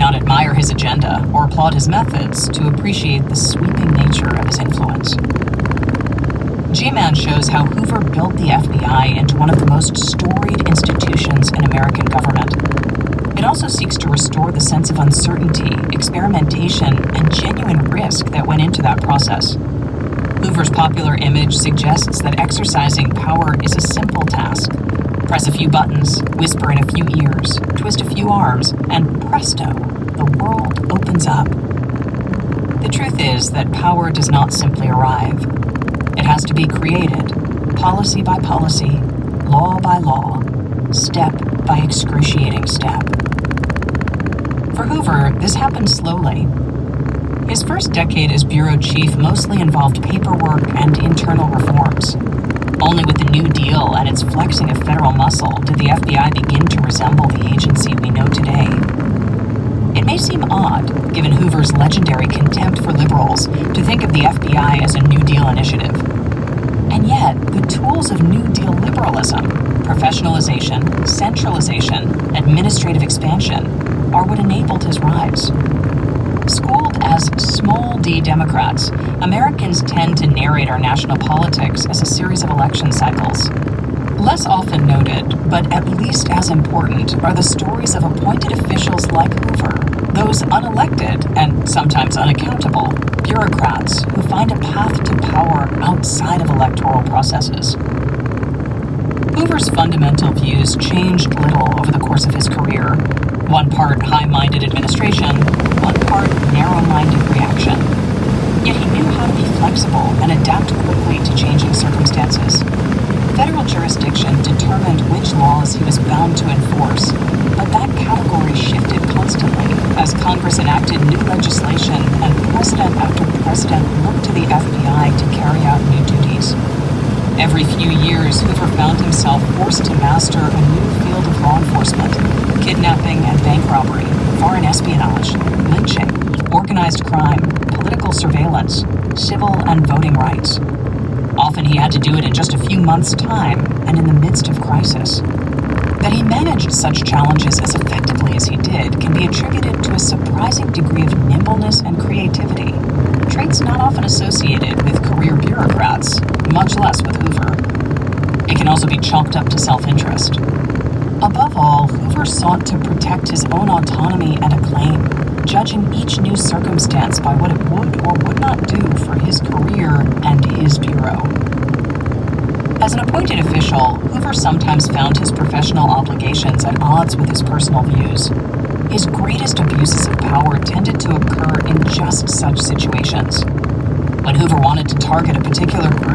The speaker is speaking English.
not admire his agenda or applaud his methods to appreciate the sweeping nature of his influence. G-Man shows how Hoover built the FBI into one of the most storied institutions in American government. It also seeks to restore the sense of uncertainty, experimentation, and genuine risk that went into that process. Hoover's popular image suggests that exercising power is a simple task. Press a few buttons, whisper in a few ears, twist a few arms, and presto, the world opens up. The truth is that power does not simply arrive. It has to be created, policy by policy, law by law, step by excruciating step. For Hoover, this happened slowly. His first decade as bureau chief mostly involved paperwork and internal reforms. Only with the New Deal and its flexing of federal muscle did the FBI begin to resemble the agency we know today. It may seem odd, given Hoover's legendary contempt for liberals, to think of the FBI as a New Deal initiative. And yet, the tools of New Deal liberalism, professionalization, centralization, administrative expansion, are what enabled his rise. Schooled as small d Democrats, Americans tend to narrate our national politics as a series of election cycles. Less often noted, but at least as important, are the stories of appointed officials like Hoover, those unelected and sometimes unaccountable bureaucrats who find a path to power outside of electoral processes. Hoover's fundamental views changed little over the course of his career. One part high-minded administration, one part narrow-minded reaction. Yet he knew how to be flexible and adapt quickly to changing circumstances. Federal jurisdiction determined which laws he was bound to enforce, but that category shifted constantly as Congress enacted new legislation and president after president looked to the FBI to carry out new duties. Every few years, Hoover found himself forced to master a new field of law enforcement: kidnapping and bank robbery, foreign espionage, lynching, organized crime, political surveillance, civil and voting rights. Often he had to do it in just a few months' time and in the midst of crisis. That he managed such challenges as effectively as he did can be attributed to a surprising degree of nimbleness and creativity, traits not often associated with career bureaucrats, much less with Hoover. It can also be chalked up to self-interest. Above all, Hoover sought to protect his own autonomy and acclaim, judging each new circumstance by what it would or would not do for his career and his bureau. As an appointed official, Hoover sometimes found his professional obligations at odds with his personal views. His greatest abuses of power tended to occur in just such situations. When Hoover wanted to target a particular group